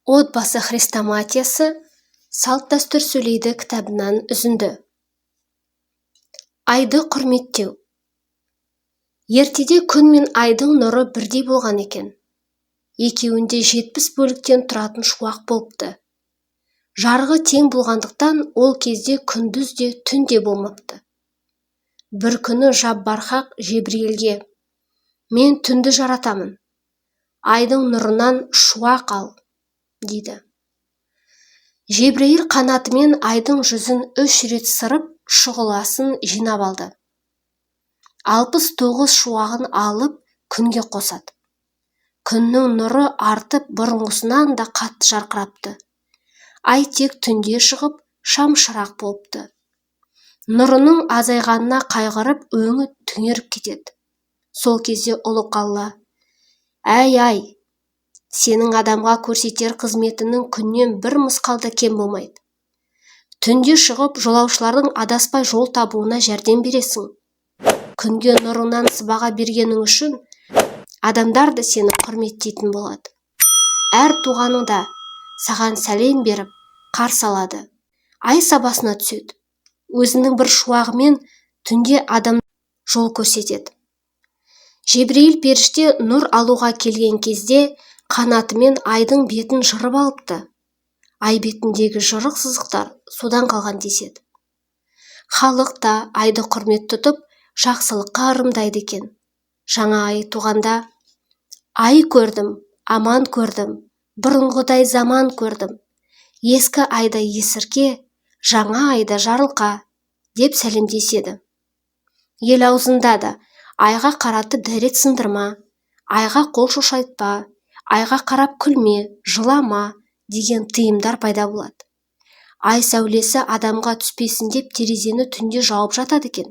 Отбасы хрестоматиясы салт-дәстүр сөйлейді кітабынан үзінді. Айды құрметтеу. Ертеде күн мен айдың нұры бірдей болған екен. Екеуінде 70 бөліктен тұратын шуақ болыпты. Жарығы тең болғандықтан ол кезде күндіз де түн де болмапты. Бір күні Жаббархақ Жебірейілге: «Мен түнді жаратамын, айдың нұрынан шуақ ал», дейді. Жебірейіл қанатымен айдың жүзін 3 рет сырып, шұғыласын жинап алды. 69 шуағын алып күнге қосады. Күннің нұры артып, бұрынғысынан да қатты жарқырапты. Ай тек түнде шығып, шам шырақ болыпты. Нұрының азайғанына қайғырып, өңі түнеріп кетеді. Сол кезде ұлық Алла: «Ай, сенің адамға көрсетер қызметінің күннен бір мысқалда кем болмайды. Түнде шығып, жолаушылардың адаспай жол табуына жәрдем бересің. Күнге нұрыңнан сыбаға бергенің үшін адамдар да сені құрметтейтін болады. Әр туғаныңда саған сәлем беріп, қарсы алады. Ай сабасына түседі. Өзінің бір шуағымен түнде адам жол көрсетеді». Жебірейіл періште нұр алуға келген кезде қанатымен айдың бетін жырып алыпты. Ай бетіндегі жырық сызықтар содан қалған деседі. Халық та айды құрмет тұтып, жақсылыққа ырымдайды екен. Жаңа ай туғанда: «Ай көрдім, аман көрдім, бұрынғыдай заман көрдім. Ескі айда есірке, жаңа айда жарылқа», деп сәлемдеседі. Ел аузында да айға қаратып дәрет сындырма, айға қол шошайтпа, айға қарап күлме, жылама деген тыйымдар пайда болады. Ай сәулесі адамға түспесін деп терезені түнде жауып жатады екен.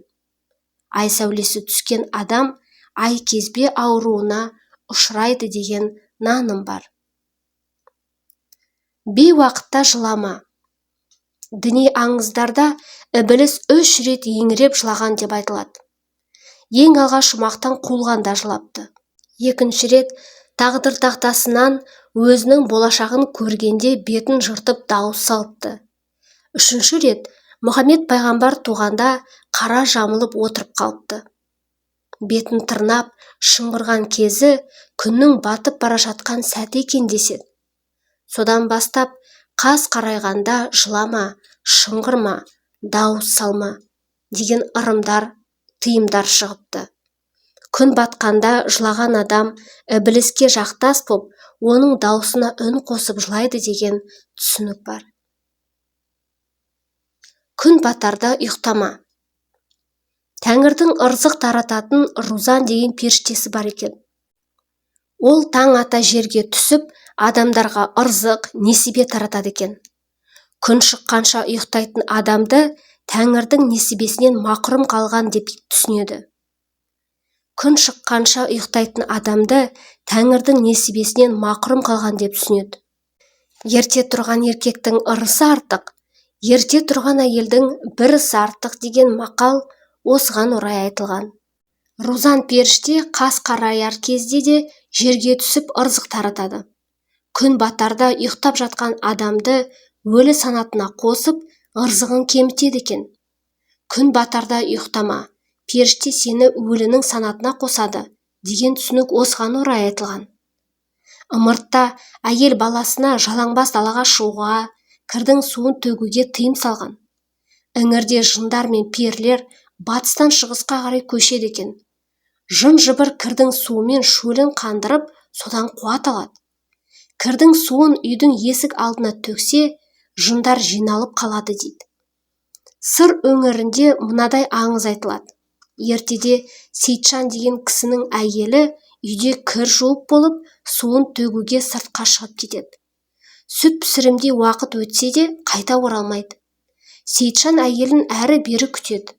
Ай сәулесі түскен адам ай кезбе ауруына ұшырайды деген наным бар. Бейуақытта жылама. Діни аңыздарда ібіліс 3 рет еңіреп жылаған деп айтылады. Ең алғаш жұмақтан қуылғанда жылапты. 2 рет тағдыр тақтасынан өзінің болашағын көргенде бетін жыртып дауыс салыпты. 3 рет Мұхаммед пайғамбар туғанда қара жамылып отырып қалыпты. Бетін тырнап шыңғырған кезі күннің батып бара жатқан сәті екен деседі. Содан бастап қас қарайғанда жылама, шыңғырма, дауыс салма деген ырымдар, тыйымдар шығыпты. Күн батқанда жылаған адам ібіліске жақтас боп, оның даусына үн қосып жылайды деген түсінік бар. Күн батарда ұйықтама. Тәңірдің ырзық тарататын Рузан деген періштесі бар екен. Ол таң ата жерге түсіп, адамдарға ырзық, несібе таратады екен. Күн шыққанша ұйықтайтын адамды Тәңірдің несібесінен мақұрым қалған деп түсінеді. Күн шыққанша ұйықтайтын адамды Тәңірдің несібесінен мақұрым қалған деп түсінеді. Ерте тұрған еркектің ырысы артық, ерте тұрған әйелдің бір ісі артық деген мақал осыған орай айтылған. Рузан періште қас қараяр кезде де жерге түсіп ырзық таратады. Күн батарда ұйықтап жатқан адамды өлі санатына қосып, ырзығын кемітеді екен. Күн батарда ұйықтама, періште сені өлінің санатына қосады деген түсінік осыған орай айтылған. Ымыртта әйел баласына жалаңбас далаға шығуға, кірдің суын төгуге тыйым салған. Іңірде жындар мен перілер батыстан шығысқа қарай көшеді екен. Жын-жыбыр кірдің суымен шөлін қандырып, содан қуат алады. Кірдің суын үйдің есік алдына төксе, жындар жиналып қалады дейді. Сыр өңірінде мынадай аңыз айтылады. Ертеде Сейтжан деген кісінің әйелі үйде кір жуып болып, суын төгуге сыртқа шығып кетеді. Сүт пісірімдей уақыт өтсе де қайта оралмайды. Сейтжан әйелін әрі-бері күтеді.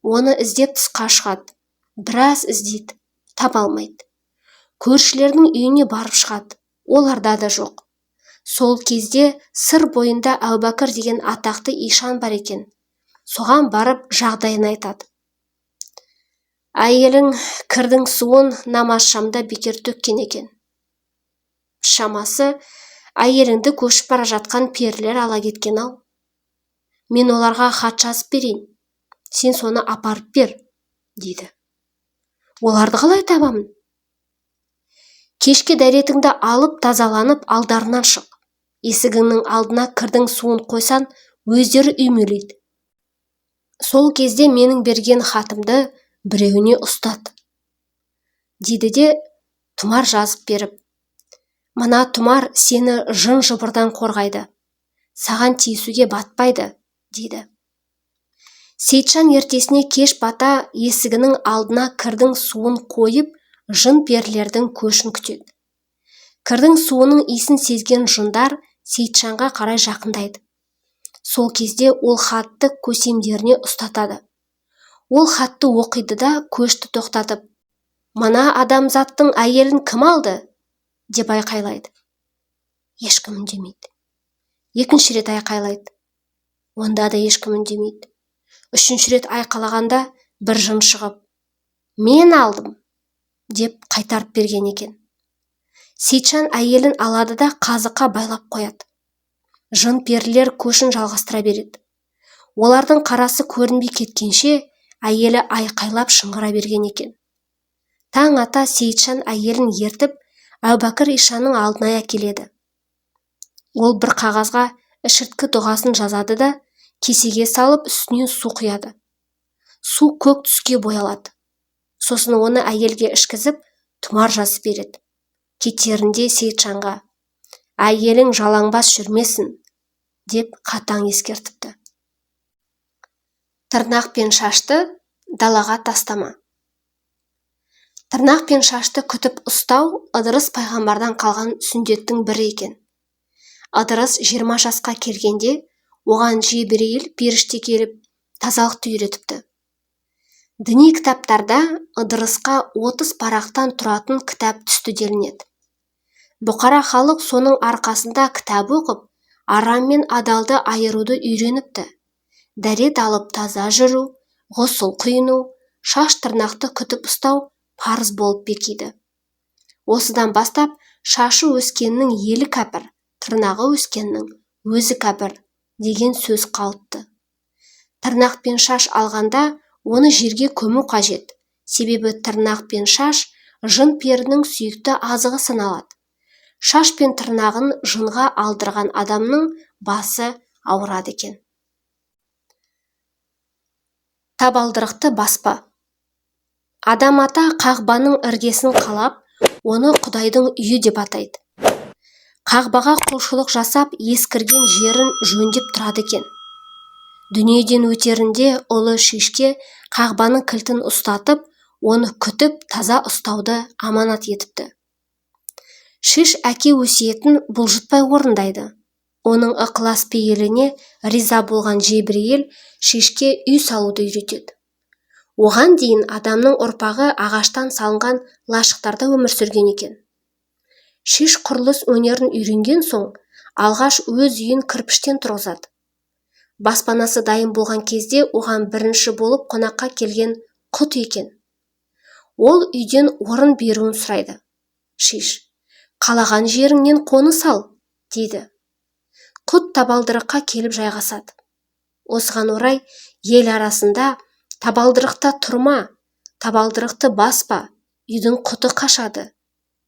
Оны іздеп тысқа шығады. Біраз іздейді, таба алмайды. Көршілердің үйіне барып шығады. Оларда да жоқ. Сол кезде сыр бойында Әубәкір деген атақты ишан бар екен. Соған барып жағдайын айтады. Әйелің кірдің суын намаз шамда бекер төккен екен. Шамасы әйеліңді көшіп бара жатқан перілер ала кеткен ау. Мен оларға хат жазып берейін. Сен соны апарып бер, дейді. Оларды қалай табамын? Кешке дәретіңді алып тазаланып алдарынан шық. Есігіңнің алдына кірдің суын қойсан, өздері үймелейді. Сол кезде менің берген хатымды біреуіне ұстат, дейді де тұмар жазып беріп. Мына тұмар сені жын жыбырдан қорғайды. Саған тиісуге батпайды, дейді. Сейітжан ертесіне кеш бата есігінің алдына кірдің суын қойып, жын перілердің көшін күтеді. Кірдің суының иісін сезген жындар Сейітжанға қарай жақындайды. Сол кезде ол хатты көсемдеріне ұстатады. Ол хатты оқиды да көшті тоқтатып, мына адамзаттың әйелін кім алды? Деп айқайлайды. Ешкім үндемейді. Екінші рет айқайлайды. Онда да ешкім үндемейді. Үшінші рет айқайлағанда бір жын шығып, мен алдым, деп қайтарып берген екен. Сейітжан әйелін алады да қазыққа байлап қояды. Жын перілер көшін жалғастыра береді. Олардың қарасы көрінбей кеткенше, әйелі айқайлап шыңғыра берген екен. Таң ата Сейітжан әйелін ертіп, Әубәкір ишаның алдына әкеледі. Ол бір қағазға ішірткі дұғасын жазады да, кесеге салып үстінен су құяды. Су көк түске боялады. Сосын оны әйелге ішкізіп, тұмар жазып береді. Кетерінде Сейітжанға, әйелің жалаңбас жүрмесін, деп қатаң ескертіпті. Тырнақ пен шашты далаға тастама. Тырнақ пен шашты күтіп ұстау Ыдырыс пайғамбардан қалған сүндеттің бірі екен. Ыдырыс 20 жасқа келгенде, оған Жебірейіл періште келіп, тазалықты үйретіпті. Діни кітаптарда Ыдырысқа 30 парақтан тұратын кітап түсті делінеді. Бұқара халық соның арқасында кітап оқып, арам мен адалды айыруды үйреніпті. Дәрет алып таза жүру, ғұсыл құйыну, шаш тырнақты күтіп ұстау парыз болып бекиді. Осыдан бастап шашы өскеннің елі кәпір, тырнағы өскеннің өзі кәпір деген сөз қалыпты. Тырнақ пен шаш алғанда оны жерге көму қажет. Себебі тырнақ пен шаш жын перінің сүйікті азығы саналады. Шаш пен тырнағын жынға алдырған адамның басы ауырады екен. Табалдырықты баспа. Адам ата қағбаның іргесін қалап, оны Құдайдың үйі деп атайды. Қағбаға құлшылық жасап, ескірген жерін жөндеп тұрады екен. Дүниеден өтерінде ұлы Шишке қағбаның кілтін ұстатып, оны күтіп, таза ұстауды аманат етіпті. Шиш әке өсиетін бұлжытпай орындайды. Оның ықылас пейіліне риза болған Жебірейіл Шишке үй салуды үйретеді. Оған дейін адамның ұрпағы ағаштан салынған лашықтарда өмір сүрген екен. Шиш құрылыс өнерін үйренген соң, алғаш өз үйін кірпіштен тұрғызады. Баспанасы дайын болған кезде оған бірінші болып қонаққа келген құт екен. Ол үйден орын беруін сұрайды. Шиш, қалаған жеріңнен қоныс ал, дейді. Құт табалдырыққа келіп жайғасады. Осыған орай ел арасында табалдырықта тұрма, табалдырықты баспа, үйдің құты қашады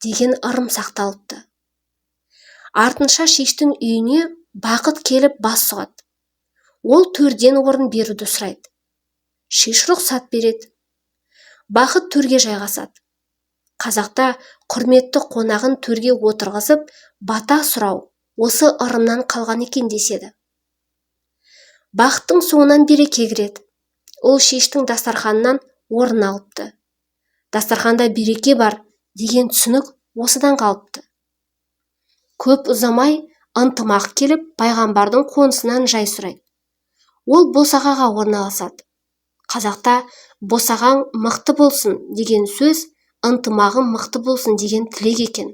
деген ырым сақталыпты. Артынша Шиштің үйіне Бақыт келіп бас сұғады. Ол төрден орын беруді сұрайды. Шиш рұқсат береді. Бақыт төрге жайғасады. Қазақта құрметті қонағын төрге отырғызып, бата сұрау осы ырымнан қалған екен деседі. Бақыттың соңынан береке кіреді. Ол Шиштің дастарханынан орын алыпты. Дастарханда береке бар деген түсінік осыдан қалыпты. Көп ұзамай ынтымақ келіп, пайғамбардың қонысынан жай сұрайды. Ол босағаға орналасады. Қазақта босағаң мықты болсын деген сөз ынтымағың мықты болсын деген тілек екен.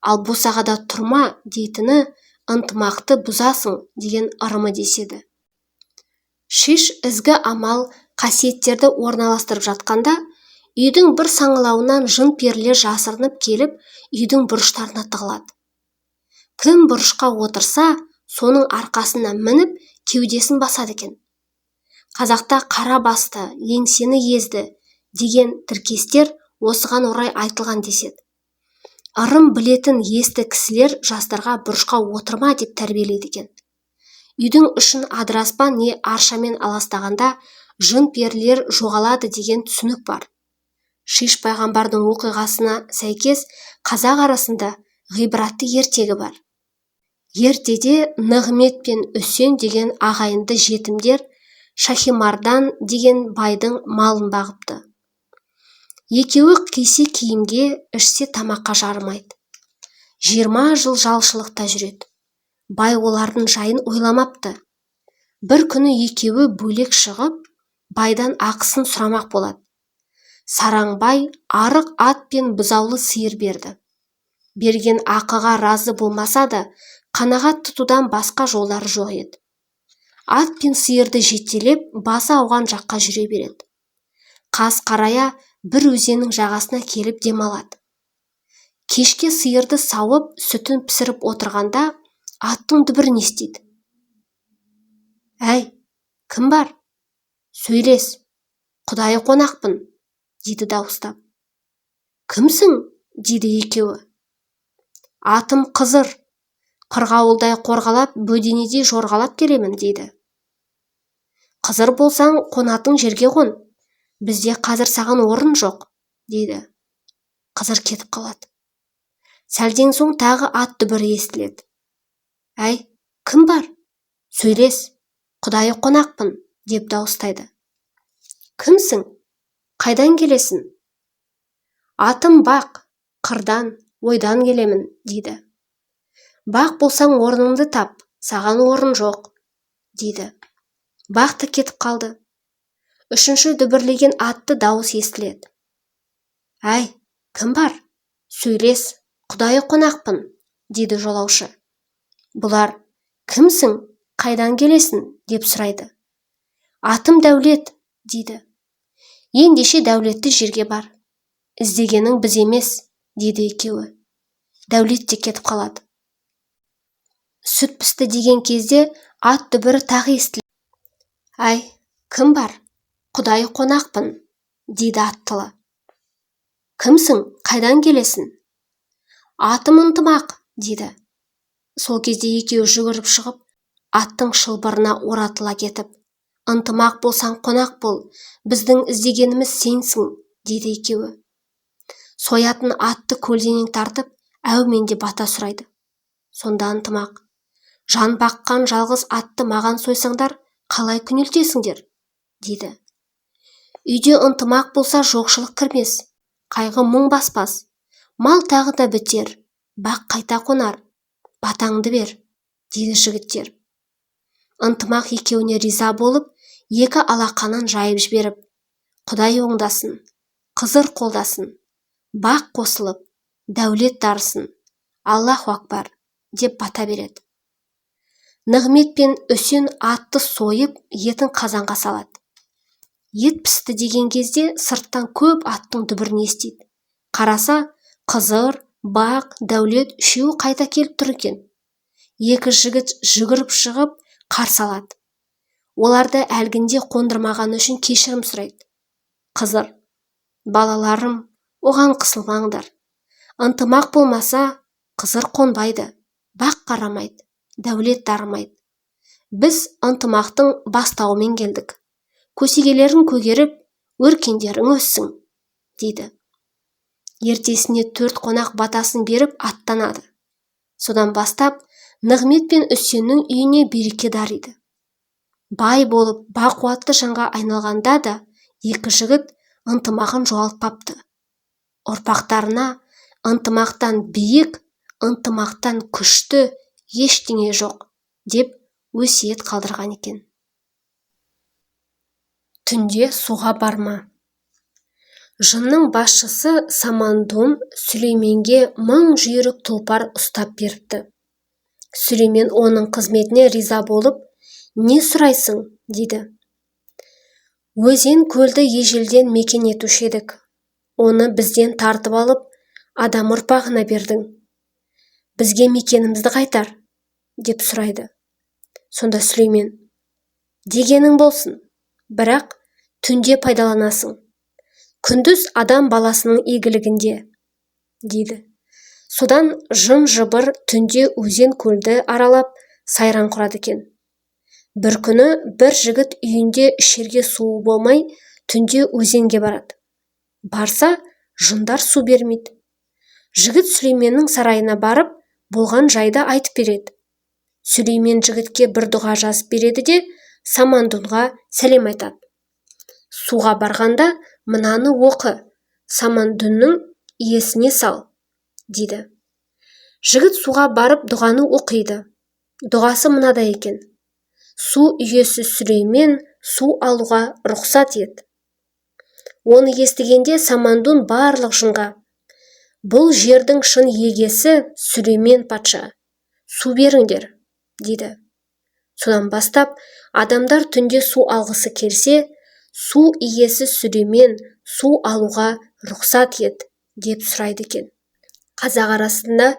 Ал босағада тұрма дейтіні ынтымақты бұзасың деген ырымы деседі. Шиш ізгі амал, қасиеттерді орналастырып жатқанда, үйдің бір саңылауынан жын перілер жасырынып келіп, үйдің бұрыштарына тығылады. кім бұрышқа отырса, соның арқасына мініп, кеудесін басады екен. Қазақта қара басты, еңсені езді деген тіркестер осыған орай айтылған деседі. Ырым білетін есті кісілер жастарға бұрышқа отырма деп тәрбиелейді екен. Үйдің ішін адыраспан не аршамен аластағанда жын-перілер жоғалады деген түсінік бар. Шиш пайғамбардың оқиғасына сәйкес қазақ арасында ғибратты ертегі бар. Ертеде Нығмет пен Үсен деген ағайынды жетімдер Шахимардан деген байдың малын бағыпты. Екеуі кисе киімге, ішсе тамаққа жарымайды. 20 жыл жалшылықта жүреді. Бай олардың жайын ойламапты. Бір күні екеуі бөлек шығып, байдан ақысын сұрамақ болады. Сараңбай арық ат пен бұзаулы сиыр берді. Берген ақыға разы болмаса да, қанағат тұтудан басқа жолдары жоқ еді. Ат пен сиырды жетелеп, басы ауған жаққа жүре береді. Қас қарая бір өзеннің жағасына келіп демалады. Кешке сиырды сауып, сүтін пісіріп отырғанда аттың дүбірін естиді. «Әй, кім бар? Сөйлес, құдайы қонақпын», дейді дауыстап. «Кімсің?» дейді екеуі. «Атым Қызыр, қырғауылдай қорғалап, бөденедей жорғалап келемін», дейді. «Қызыр болсаң, қонатын жерге қон, бізде қазір саған орын жоқ», дейді. Қызыр кетіп қалады. Сәлден соң тағы ат дүбірі естіледі. «Әй, кім бар? Сөйлес, құдайы қонақпын», деп дауыстайды. «Кімсің? Қайдан келесің?» «Атым Бақ, қырдан, ойдан келемін», дейді. «Бақ болсаң орныңды тап, саған орын жоқ», дейді. Бақ та кетіп қалды. Үшінші дүбірлеген атты дауыс естіледі. «Әй, кім бар? Сөйлес, құдайы қонақпын», дейді жолаушы. Бұлар «Кімсің? Қайдан келесің?» деп сұрайды. «Атым Дәулет», дейді. «Ендеше дәулетті жерге бар. Іздегенің біз емес», дейді екеуі. Дәулет те кетіп қалады. Сүт пісті деген кезде ат дүбірі тағы естіледі. «Әй, кім бар? Құдайы қонақпын», дейді аттылы. «Кімсің? Қайдан келесің?» «Атым Ынтымақ», дейді. Сол кезде екеуі жүгіріп шығып, аттың шылбырына оратыла кетіп, «Ынтымақ болсаң қонақ бол, біздің іздегеніміз сенсің», дейді екеуі. Соятын атты көлденең тартып, әуменде бата сұрайды. Сонда Ынтымақ: «Жан баққан жалғыз атты маған сойсаңдар, қалай күнелтесіңдер?» дейді. «Үйде ынтымақ болса жоқшылық кірмес, қайғы мұң баспас, мал тағы да бітер, бақ қайта қонар, батаңды бер», дейді жігіттер. Ынтымақ екеуіне риза болып, екі алақанын жайып жіберіп, «Құдай оңдасын, Қызыр қолдасын, бақ қосылып, дәулет дарысын, Аллаху акбар», деп бата береді. Нығмет пен Үсен атты сойып, етін қазанға салады. Ет пісті деген кезде сырттан көп аттың дүбірін естиді. Қараса, Қызыр, Бақ, Дәулет үшеуі қайта келіп тұр екен. Екі жігіт жүгіріп шығып қарсы алады. Оларды әлгінде қондырмағаны үшін кешірім сұрайды. Қызыр: «Балаларым, оған қысылмаңдар. Ынтымақ болмаса, Қызыр қонбайды, Бақ қарамайды, Дәулет дарымайды. Біз ынтымақтың бастауымен келдік. Көсегелерін көгеріп, өркендерің өссін», дейді. Ертесіне 4 қонақ батасын беріп аттанады. Содан бастап Нығмет пен Үсеннің үйіне береке дариды. Бай болып, бақуатты жанға айналғанда да екі жігіт ынтымағын жоғалтпапты. Ұрпақтарына ынтымақтан биік, ынтымақтан күшті ештеңе жоқ деп өсиет қалдырған екен. Түнде суға барма. Жынның басшысы Самандун Сүлейменге 1000 жүйрік тұлпар ұстап беріпті. Сүлеймен оның қызметіне риза болып, «Не сұрайсың?» дейді. «Өзен көлді ежелден мекен етуші едік. Оны бізден тартып алып, адам ұрпағына бердің. бізге мекенімізді қайтар, деп сұрайды. Сонда Сүлеймен: дегенің болсын, бірақ түнде пайдаланасың. Күндіз адам баласының игілігінде, дейді. Содан жым-жыбыр түнде өзен көлді аралап сайран құрады екен. Бір күні бір жігіт үйінде ішерге суы болмай, түнде өзенге барады. Барса, жындар су бермейді. Жігіт Сүлейменнің сарайына барып, болған жайды айтып береді. Сүлеймен жігітке бір дұға жазып береді де, Самандунға сәлем айтады. Суға барғанда мынаны оқы, Самандунның иесіне сал, дейді. Жігіт суға барып дұғаны оқиды. Дұғасы мынадай екен: су иесі Сүлеймен су алуға рұқсат ет. Оны естігенде Самандун барлық жынға: бұл жердің шын егесі Сүлеймен патша, су беріңдер, дейді. Содан бастап адамдар түнде су алғысы келсе, су иесі Сүлеймен су алуға рұқсат ет, деп сұрайды екен. Қазақ арасында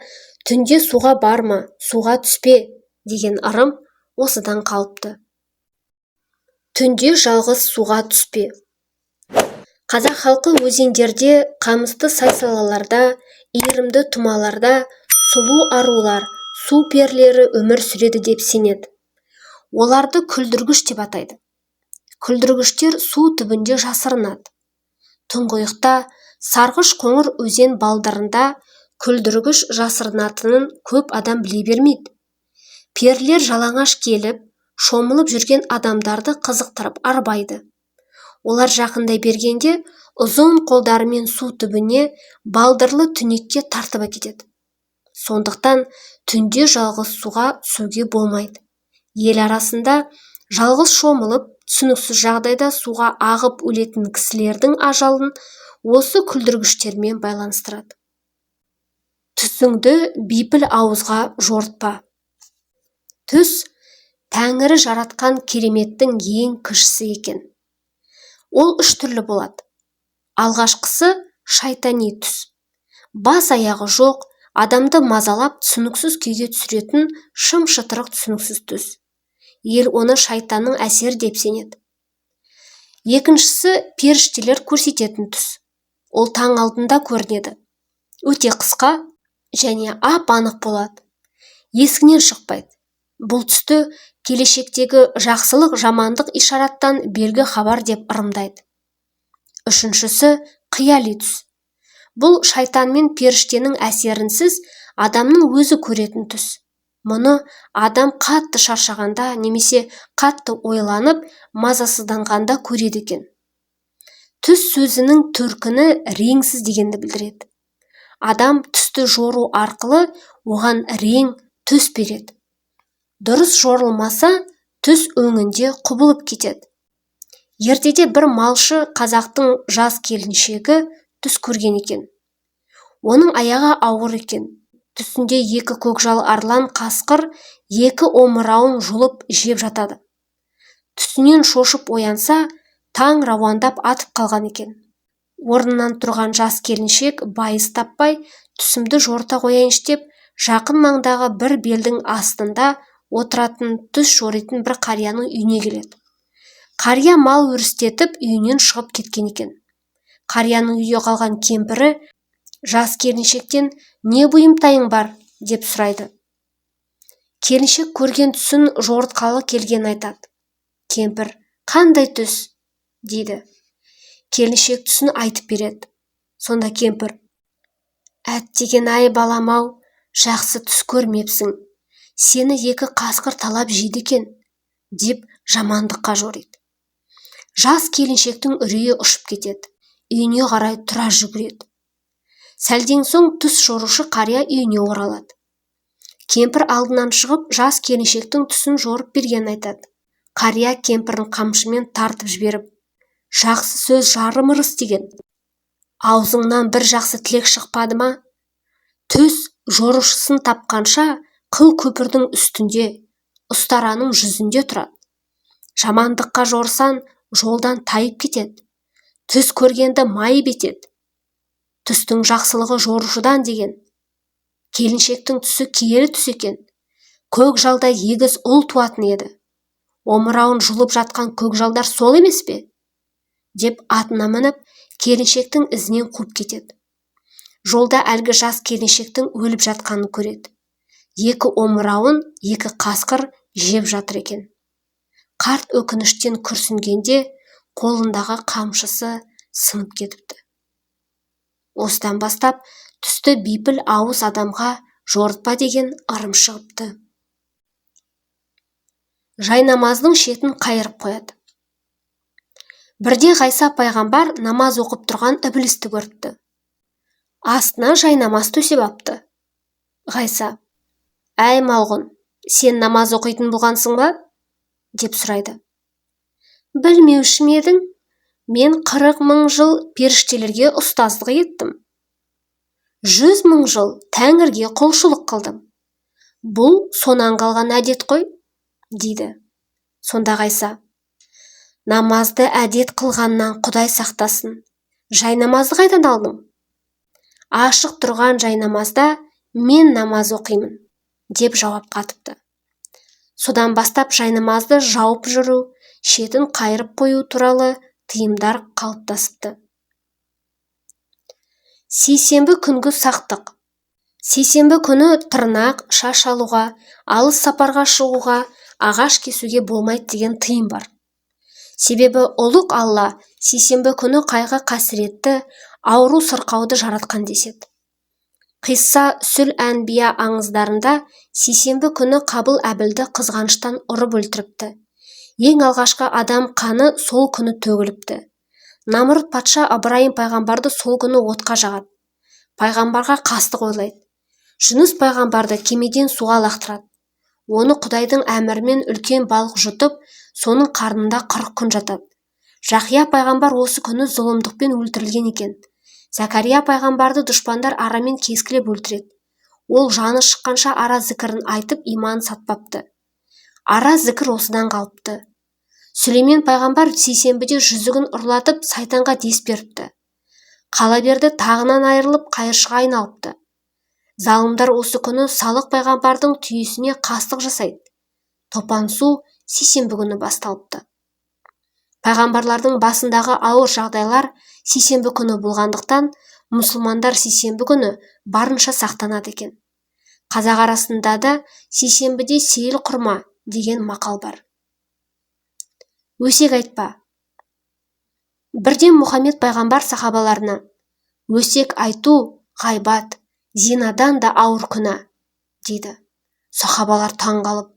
түнде суға барма, суға түспе деген ырым осыдан қалыпты. Түнде жалғыз суға түспе. Қазақ халқы өзендерде, қамысты сай-салаларда, иірімді тұмаларда сұлу арулар, су перілері өмір сүреді деп сенеді. Оларды күлдіргіш деп атайды. Күлдіргіштер су түбінде жасырынады. Тұңғиықта, сарғыш қоңыр өзен балдарында күлдіргіш жасырынатынын көп адам біле бермейді. Перілер жалаңаш келіп, шомылып жүрген адамдарды қызықтырып арбайды. Олар жақындай бергенде, ұзын қолдарымен су түбіне балдырлы түнекке тартып әкетеді. Сондықтан түнде жалғыз суға түсуге болмайды. Ел арасында жалғыз шомылып, түсініксіз жағдайда суға ағып өлетін кісілердің ажалын осы күлдіргіштермен байланыстырады. Түсіңді бейпіл ауызға жортпа. Түс Тәңірі жаратқан кереметтің ең кішісі екен. Ол үш түрлі болады. Алғашқысы шайтани түс. Бас аяғы жоқ, адамды мазалап түсініксіз күйге түсіретін шым-шытырық түсініксіз түс. Ел оны шайтанның әсері деп сенеді. Екіншісі періштелер көрсететін түс. Ол таң алдында көрінеді. Өте қысқа және ап-анық болады. Есігінен шықпайды. Бұл түсті келешектегі жақсылық жамандық ишараттан белгі хабар деп ырымдайды. Үшіншісі қияли түс. Бұл шайтан мен періштенің әсерінсіз адамның өзі көретін түс. Мұны адам қатты шаршағанда немесе қатты ойланып, мазасызданғанда көреді екен. Түс сөзінің төркіні реңсіз дегенді білдіреді. Адам түсті жору арқылы оған рең, түс береді. Дұрыс жорылмаса, түс өңінде құбылып кетеді. Ертеде бір малшы қазақтың жас келіншегі түс көрген екен. Оның аяғы ауыр екен. Түсінде екі көкжал арлан қасқыр екі омырауын жұлып жеп жатады. Түсінен шошып оянса, таң рауандап атып қалған екен. Орнынан тұрған жас келіншек байыз таппай, түсімді жорта қояйыншы деп, жақын маңдағы бір белдің астында отыратын түс жоритын бір қарияның үйіне келеді. Қария мал өрістетіп үйінен шығып кеткен екен. Қарияның үйде қалған кемпірі жас келіншектен не бұйымтайың бар деп сұрайды. Келіншек көрген түсін жорытқалы келген айтады. Кемпір: қандай түс? дейді. Келіншек түсін айтып береді. Сонда кемпір: әттеген-ай балам-ау, жақсы түс көрмепсің. Сені екі қасқыр талап жейді екен, деп жамандыққа жориды. Жас келіншектің үрейі ұшып кетеді. Үйіне қарай тұра жүгіреді. Сәлден соң түс жорушы қария үйіне оралады. Кемпір алдынан шығып, жас келіншектің түсін жорып берген айтады. Қария кемпірін қамшымен тартып жіберіп: жақсы сөз жарым ырыс деген. Аузыңнан бір жақсы тілек шықпады ма? Түс жорушысын тапқанша қыл көпірдің үстінде, ұстараның жүзінде тұрады. Жамандыққа жорсан, жолдан тайып кетеді. Түс көргенді майып етеді. Түстің жақсылығы жорушыдан деген. келіншектің түсі киелі түс екен. Көкжалда егіз ұл туатын еді. Омырауын жұлып жатқан көкжалдар сол емес пе? Деп атына мініп, келіншектің ізінен қуып кетеді. Жолда әлгі жас келіншектің өліп жатқанын көреді. Екі омырауын екі қасқыр жеп жатыр екен. Қарт өкініштен күрсінгенде қолындағы қамшысы сынып кетіпті. Осыдан бастап түсті бейпіл ауыз адамға жорытпа деген ырым шығыпты. Жайнамаздың шетін қайырып қояды. Бірде Ғайса пайғамбар намаз оқып тұрған ібілісті көріпті. Астына жайнамаз төсеп апты. Ғайса: «Әй малғұн, сен намаз оқитын болғансың ба?» деп сұрайды. «Білмеуші ме едің? Мен 40 мың жыл періштелерге ұстаздық еттім. 100 мың жыл Тәңірге құлшылық қылдым. Бұл сонан қалған әдет қой», дейді. Сонда Ғайса: «Намазды әдет қылғаннан Құдай сақтасын. Жайнамазды қайдан алдым? Ашық тұрған жайнамазда мен намаз оқимын», деп жауап қатыпты. Содан бастап жайнамазды жауып жүру, шетін қайырып қою туралы тыйымдар қалыптасыпты. Сейсенбі күнгі сақтық. Сейсенбі күні тырнақ, шаш алуға, алыс сапарға шығуға, ағаш кесуге болмайды деген тыйым бар. Себебі ұлық Алла сейсенбі күні қайғы қасіретті, ауру сырқауды жаратқан деседі. Қисса Сүл Әнбия аңыздарында сейсенбі күні Қабыл Әбілді қызғаныштан ұрып өлтіріпті. Ең алғашқы адам қаны сол күні төгіліпті. Намрұт патша Ыбырайым пайғамбарды сол күні отқа жағады. Пайғамбарға қастық ойлайды. Жүніс пайғамбарды кемеден суға лақтырады. Оны Құдайдың әмірімен үлкен балық жұтып, соның қарнында 40 күн жатады. Жақия пайғамбар осы күні зұлымдықпен өлтірілген екен. Закария пайғамбарды дұшпандар арамен кескілеп өлтіреді. Ол жаны шыққанша ара зікірін айтып иманын сатпапты. Ара зікір осыдан қалыпты. Сүлеймен пайғамбар сейсенбіде жүзігін ұрлатып сайтанға дес беріпті. Қалаберді тағынан айырылып қайыршыға айналыпты. Залымдар осы күні Салық пайғамбардың түйесіне қастық жасайды. Топан су сейсенбі күні басталыпты. Пайғамбарлардың басындағы ауыр жағдайлар сейсенбі күні болғандықтан, мұсылмандар сейсенбі күні барынша сақтанады екен. Қазақ арасында да сейсенбіде сейіл құрма деген мақал бар. Өсек айтпа. Бірден Мұхаммед пайғамбар сахабаларына: «Өсек айту ғайбат, зинадан да ауыр күнә», дейді. Сахабалар таңғалып: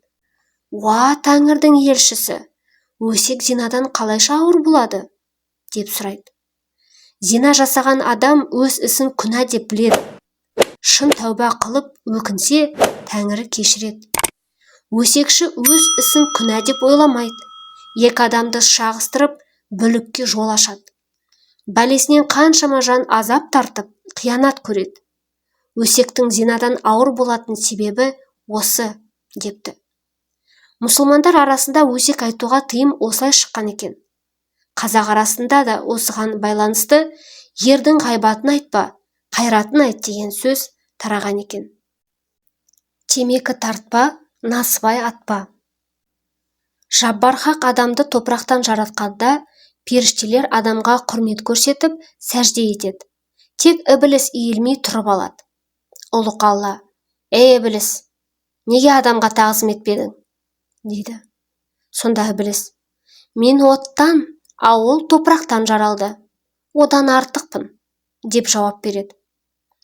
«Уа Тәңірдің елшісі, өсек зинадан қалайша ауыр болады?» деп сұрайды. Зина жасаған адам өз ісін күнә деп біледі. Шын тәуба қылып өкінсе, Тәңірі кешіреді. Өсекші өз ісін күнә деп ойламайды. Екі адамды шағыстырып, бүлікке жол ашады. Бәлесінен қаншама жан азап тартып, қиянат көреді. Өсектің зинадан ауыр болатын себебі осы, депті. Мұсылмандар арасында өсек айтуға тыйым осылай шыққан екен. Қазақ арасында да осыған байланысты ердің ғайбатын айтпа, қайратын айт деген сөз тараған екен. Темекі тартпа, насыбай атпа. Жаббар хақ адамды топырақтан жаратқанда, періштелер адамға құрмет көрсетіп, сәжде етеді. Тек ібіліс иілмей тұрып алады. Ұлық Алла: «Ей ібіліс, неге адамға тағзым етпедің?» дейді. Сонда ібіліс: «Мен оттан, а ол топырақтан жаралды. Одан артықпын», деп жауап береді.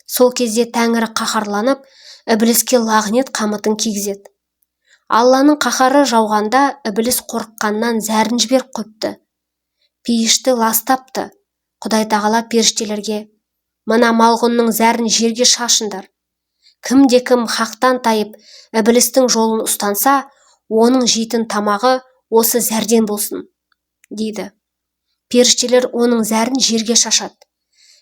Сол кезде Тәңірі қаһарланып, ібіліске лағнет қамытын кигізеді. Алланың қаһары жауғанда ібіліс қорыққаннан зәрін жіберіп қойыпты. Пейішті ластапты. Құдай тағала періштелерге: «Мына малғұнның зәрін жерге шашындар. Кімде-кім хақтан тайып, ібілістің жолын ұстанса, оның жейтін тамағы осы зәрден болсын», дейді. Періштелер оның зәрін жерге шашады.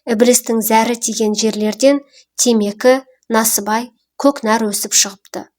Ібілістің зәрі тиген жерлерден темекі, насыбай, көкнәр өсіп шығыпты.